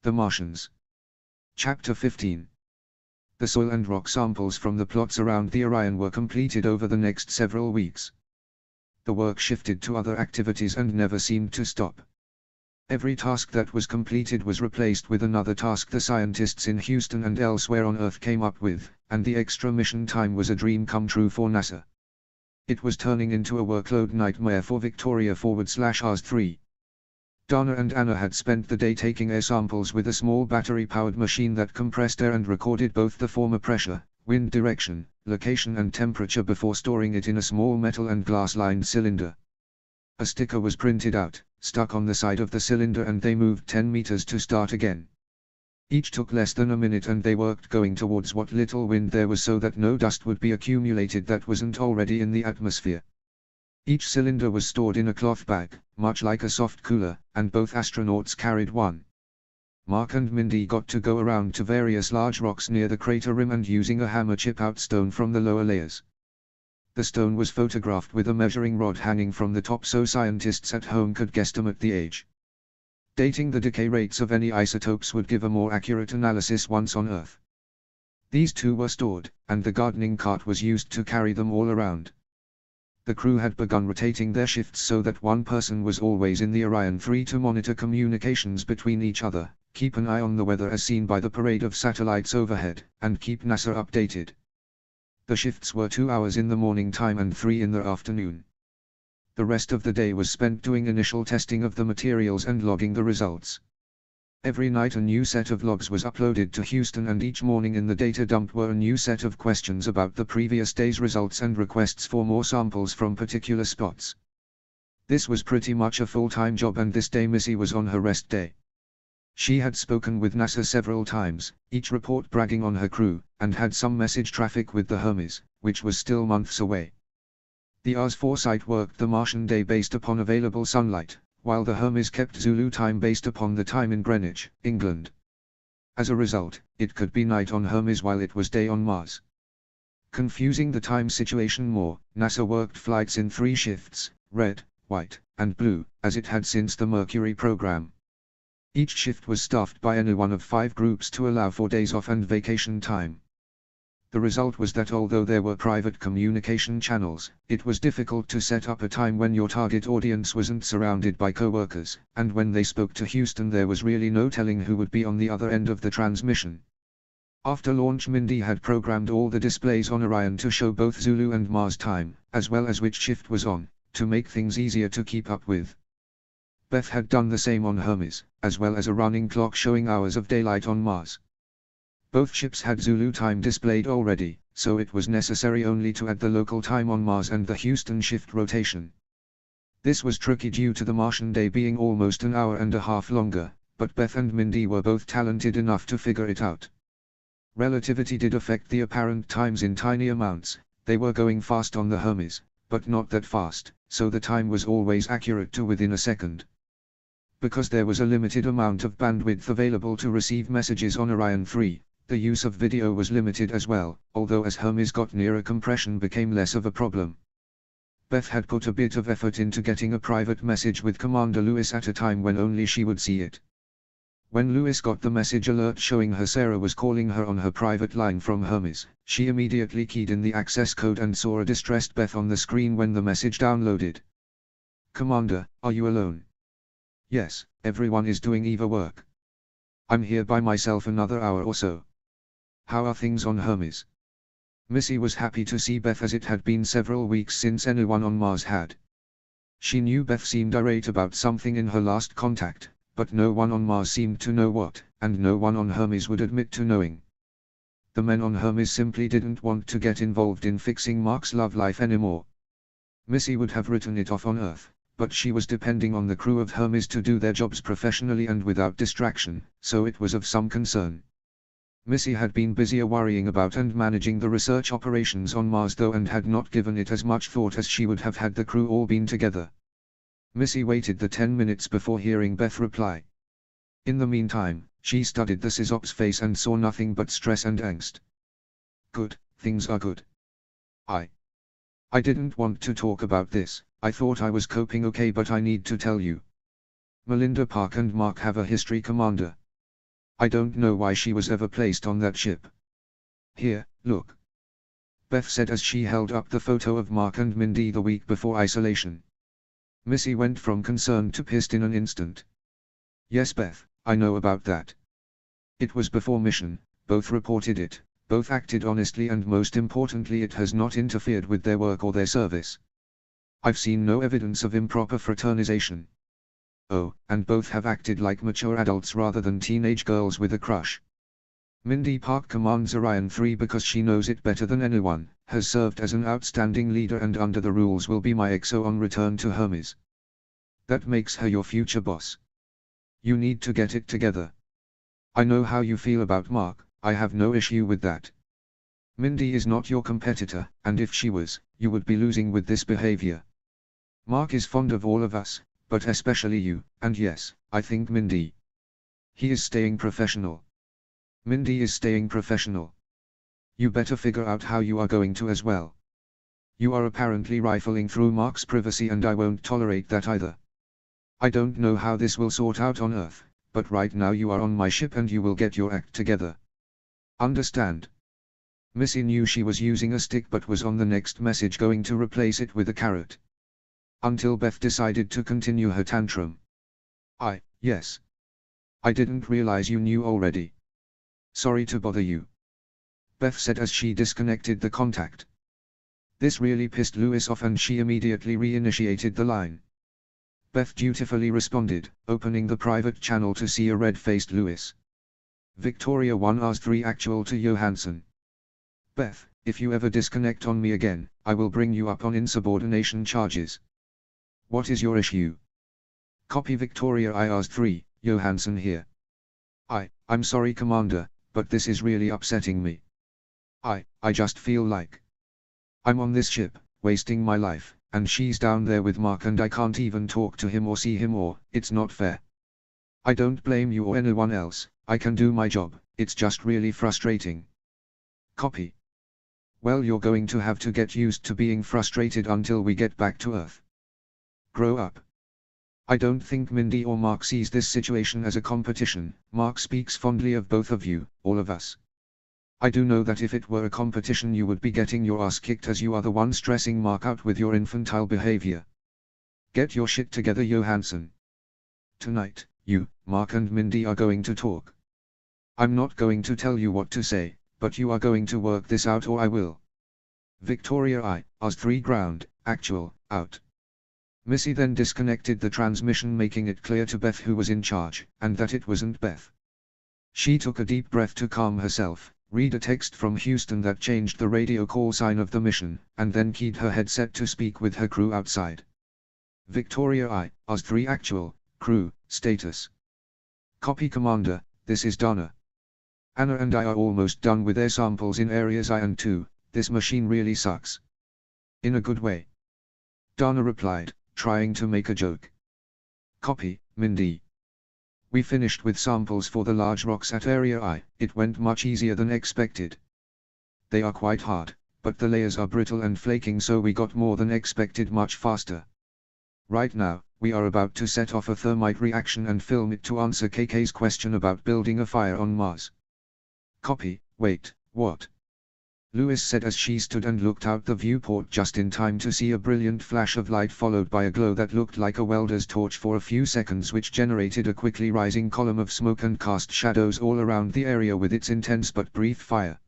The Martians. Chapter 15. The soil and rock samples from the plots around the Orion were completed over the next several weeks. The work shifted to other activities and never seemed to stop. Every task that was completed was replaced with another task the scientists in Houston and elsewhere on Earth came up with, and the extra mission time was a dream come true for NASA. It was turning into a workload nightmare for Victoria/Ars 3. Dana and Anna had spent the day taking air samples with a small battery-powered machine that compressed air and recorded both the former pressure, wind direction, location and temperature before storing it in a small metal and glass-lined cylinder. A sticker was printed out, stuck on the side of the cylinder, and they moved 10 meters to start again. Each took less than a minute, and they worked going towards what little wind there was so that no dust would be accumulated that wasn't already in the atmosphere. Each cylinder was stored in a cloth bag, much like a soft cooler, and both astronauts carried one. Mark and Mindy got to go around to various large rocks near the crater rim and using a hammer chip out stone from the lower layers. The stone was photographed with a measuring rod hanging from the top so scientists at home could guesstimate the age. Dating the decay rates of any isotopes would give a more accurate analysis once on Earth. These two were stored, and the gardening cart was used to carry them all around. The crew had begun rotating their shifts so that one person was always in the Orion 3 to monitor communications between each other, keep an eye on the weather as seen by the parade of satellites overhead, and keep NASA updated. The shifts were 2 hours in the morning time and 3 in the afternoon. The rest of the day was spent doing initial testing of the materials and logging the results. Every night a new set of logs was uploaded to Houston, and each morning in the data dump were a new set of questions about the previous day's results and requests for more samples from particular spots. This was pretty much a full-time job, and this day Missy was on her rest day. She had spoken with NASA several times, each report bragging on her crew, and had some message traffic with the Hermes, which was still months away. The Ars 4 site worked the Martian day based upon available sunlight, while the Hermes kept Zulu time based upon the time in Greenwich, England. As a result, it could be night on Hermes while it was day on Mars. Confusing the time situation more, NASA worked flights in 3 shifts, red, white, and blue, as it had since the Mercury program. Each shift was staffed by any one of 5 groups to allow for days off and vacation time. The result was that although there were private communication channels, it was difficult to set up a time when your target audience wasn't surrounded by co-workers, and when they spoke to Houston there was really no telling who would be on the other end of the transmission. After launch, Mindy had programmed all the displays on Orion to show both Zulu and Mars time, as well as which shift was on, to make things easier to keep up with. Beth had done the same on Hermes, as well as a running clock showing hours of daylight on Mars. Both ships had Zulu time displayed already, so it was necessary only to add the local time on Mars and the Houston shift rotation. This was tricky due to the Martian day being almost an hour and a half longer, but Beth and Mindy were both talented enough to figure it out. Relativity did affect the apparent times in tiny amounts. They were going fast on the Hermes, but not that fast, so the time was always accurate to within a second. Because there was a limited amount of bandwidth available to receive messages on Orion 3, the use of video was limited as well, although as Hermes got nearer compression became less of a problem. Beth had put a bit of effort into getting a private message with Commander Lewis at a time when only she would see it. When Lewis got the message alert showing her Sarah was calling her on her private line from Hermes, she immediately keyed in the access code and saw a distressed Beth on the screen when the message downloaded. "Commander, are you alone?" "Yes, everyone is doing EVA work. I'm here by myself another hour or so. How are things on Hermes?" Missy was happy to see Beth as it had been several weeks since anyone on Mars had. She knew Beth seemed irate about something in her last contact, but no one on Mars seemed to know what, and no one on Hermes would admit to knowing. The men on Hermes simply didn't want to get involved in fixing Mark's love life anymore. Missy would have written it off on Earth, but she was depending on the crew of Hermes to do their jobs professionally and without distraction, so it was of some concern. Missy had been busier worrying about and managing the research operations on Mars though, and had not given it as much thought as she would have had the crew all been together. Missy waited the 10 minutes before hearing Beth reply. In the meantime, she studied the SysOps face and saw nothing but stress and angst. "Good, things are good. I didn't want to talk about this. I thought I was coping okay, but I need to tell you. Melinda Park and Mark have a history, Commander. I don't know why she was ever placed on that ship. Here, look. Beth said as she held up the photo of Mark and Mindy the week before isolation. Missy went from concerned to pissed in an instant. Yes Beth, I know about that. It was before mission, both reported it, both acted honestly, and most importantly it has not interfered with their work or their service. I've seen no evidence of improper fraternization. Oh, and both have acted like mature adults rather than teenage girls with a crush. Mindy Park commands Orion 3 because she knows it better than anyone, has served as an outstanding leader, and under the rules will be my XO on return to Hermes. That makes her your future boss. You need to get it together. I know how you feel about Mark, I have no issue with that. Mindy is not your competitor, and if she was, you would be losing with this behavior. Mark is fond of all of us, but especially you, and yes, I think Mindy. He is staying professional. Mindy is staying professional. You better figure out how you are going to as well. You are apparently rifling through Mark's privacy, and I won't tolerate that either. I don't know how this will sort out on Earth, but right now you are on my ship and you will get your act together. Understand? Missy knew she was using a stick but was on the next message going to replace it with a carrot. Until Beth decided to continue her tantrum. Yes. I didn't realize you knew already. Sorry to bother you. Beth said as she disconnected the contact. This really pissed Lewis off and she immediately reinitiated the line. Beth dutifully responded, opening the private channel to see a red-faced Lewis. Victoria 1-3 actual to Johansson. Beth, if you ever disconnect on me again, I will bring you up on insubordination charges. What is your issue? Copy Victoria IR3, Johansson here. I'm sorry Commander, but this is really upsetting me. I just feel like I'm on this ship, wasting my life, and she's down there with Mark and I can't even talk to him or see him, or, it's not fair. I don't blame you or anyone else, I can do my job, it's just really frustrating. Copy. Well, you're going to have to get used to being frustrated until we get back to Earth. Grow up. I don't think Mindy or Mark sees this situation as a competition. Mark speaks fondly of both of you, all of us. I do know that if it were a competition you would be getting your ass kicked, as you are the one stressing Mark out with your infantile behavior. Get your shit together, Johansson. Tonight, you, Mark and Mindy are going to talk. I'm not going to tell you what to say, but you are going to work this out or I will. Victoria IR3 ground, actual, out. Missy then disconnected the transmission, making it clear to Beth who was in charge, and that it wasn't Beth. She took a deep breath to calm herself, read a text from Houston that changed the radio call sign of the mission, and then keyed her headset to speak with her crew outside. Victoria IR3 actual, crew, status. Copy Commander, this is Donna. Anna and I are almost done with air samples in areas I and II, this machine really sucks. In a good way. Donna replied, trying to make a joke. Copy, Mindy. We finished with samples for the large rocks at Area I, it went much easier than expected. They are quite hard, but the layers are brittle and flaking, so we got more than expected much faster. Right now, we are about to set off a thermite reaction and film it to answer KK's question about building a fire on Mars. Copy. Wait, what? Lewis said as she stood and looked out the viewport just in time to see a brilliant flash of light followed by a glow that looked like a welder's torch for a few seconds, which generated a quickly rising column of smoke and cast shadows all around the area with its intense but brief fire.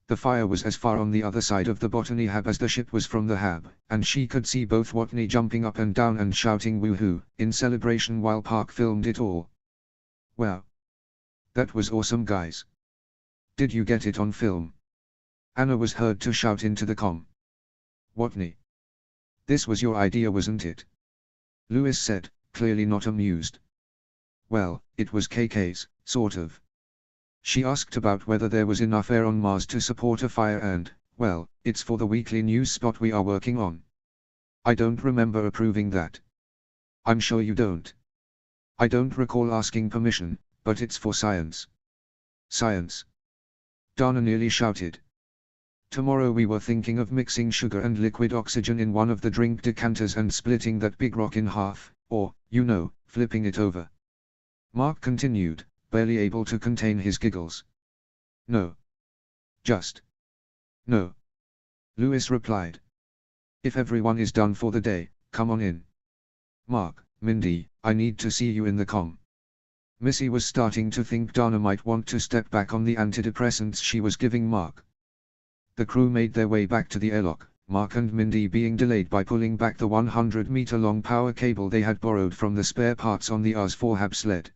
The fire was as far on the other side of the Botany Hab as the ship was from the Hab, and she could see both Watney jumping up and down and shouting woohoo in celebration while Park filmed it all. Wow. That was awesome, guys. Did you get it on film? Anna was heard to shout into the comm. Watney. This was your idea, wasn't it? Lewis said, clearly not amused. Well, it was KK's, sort of. She asked about whether there was enough air on Mars to support a fire and, well, it's for the weekly news spot we are working on. I don't remember approving that. I'm sure you don't. I don't recall asking permission, but it's for science. Science. Donna nearly shouted. Tomorrow we were thinking of mixing sugar and liquid oxygen in one of the drink decanters and splitting that big rock in half, or, you know, flipping it over. Mark continued, barely able to contain his giggles. No. Just. No. Lewis replied. If everyone is done for the day, come on in. Mark, Mindy, I need to see you in the comm. Missy was starting to think Dana might want to step back on the antidepressants she was giving Mark. The crew made their way back to the airlock, Mark and Mindy being delayed by pulling back the 100-meter-long power cable they had borrowed from the spare parts on the Oz-4 sled.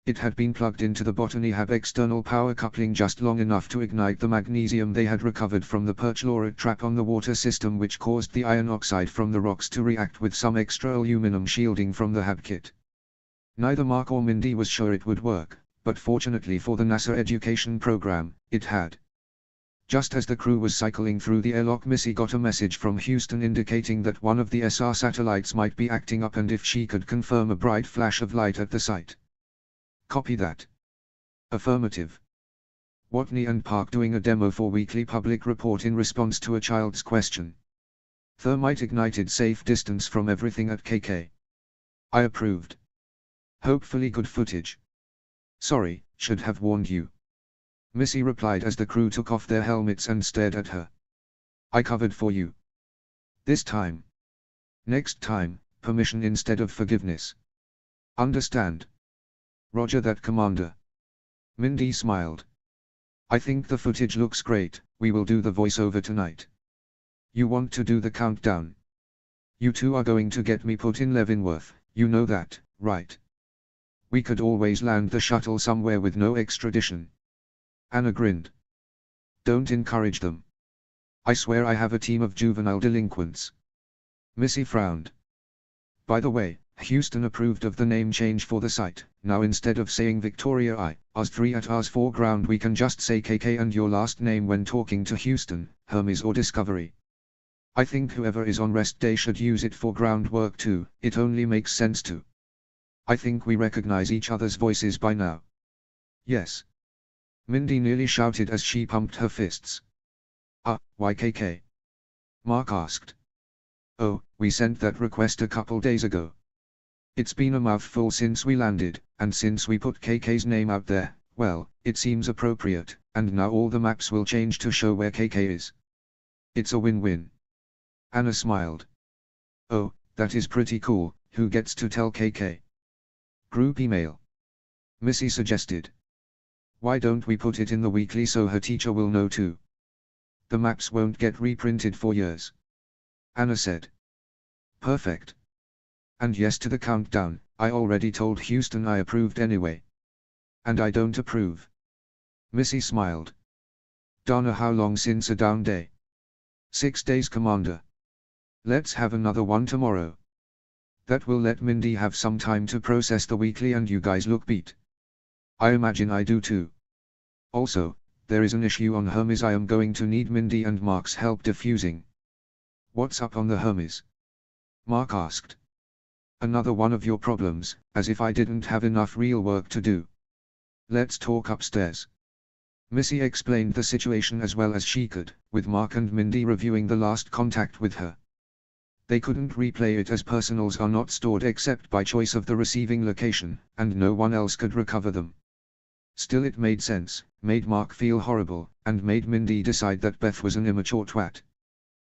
It had been plugged into the Botany Hab external power coupling just long enough to ignite the magnesium they had recovered from the perchlorate trap on the water system, which caused the iron oxide from the rocks to react with some extra aluminum shielding from the Hab kit. Neither Mark or Mindy was sure it would work, but fortunately for the NASA education program, it had. Just as the crew was cycling through the airlock, Missy got a message from Houston indicating that one of the SR satellites might be acting up and if she could confirm a bright flash of light at the site. Copy that. Affirmative. Watney and Park doing a demo for weekly public report in response to a child's question. Thermite ignited safe distance from everything at KK. I approved. Hopefully good footage. Sorry, should have warned you. Missy replied as the crew took off their helmets and stared at her. I covered for you. This time. Next time, permission instead of forgiveness. Understand? Roger that, Commander. Mindy smiled. I think the footage looks great, we will do the voiceover tonight. You want to do the countdown? You two are going to get me put in Leavenworth, you know that, right? We could always land the shuttle somewhere with no extradition. Anna grinned. Don't encourage them. I swear I have a team of juvenile delinquents. Missy frowned. By the way, Houston approved of the name change for the site. Now instead of saying Victoria I, Oz-3 at Oz-4 ground, we can just say KK and your last name when talking to Houston, Hermes or Discovery. I think whoever is on rest day should use it for ground work too, it only makes sense to. I think we recognize each other's voices by now. Yes. Mindy nearly shouted as she pumped her fists. Why KK? Mark asked. Oh, we sent that request a couple days ago. It's been a mouthful since we landed, and since we put KK's name out there, well, it seems appropriate, and now all the maps will change to show where KK is. It's a win-win. Anna smiled. Oh, that is pretty cool, who gets to tell KK? Group email. Missy suggested. Why don't we put it in the weekly so her teacher will know too? The maps won't get reprinted for years. Anna said. Perfect. And yes to the countdown, I already told Houston I approved anyway. And I don't approve. Missy smiled. Dana, how long since a down day? 6 days, Commander. Let's have another one tomorrow. That will let Mindy have some time to process the weekly and you guys look beat. I imagine I do too. Also, there is an issue on Hermes I am going to need Mindy and Mark's help diffusing. What's up on the Hermes? Mark asked. Another one of your problems, as if I didn't have enough real work to do. Let's talk upstairs. Missy explained the situation as well as she could, with Mark and Mindy reviewing the last contact with her. They couldn't replay it as personals are not stored except by choice of the receiving location, and no one else could recover them. Still, it made sense, made Mark feel horrible, and made Mindy decide that Beth was an immature twat.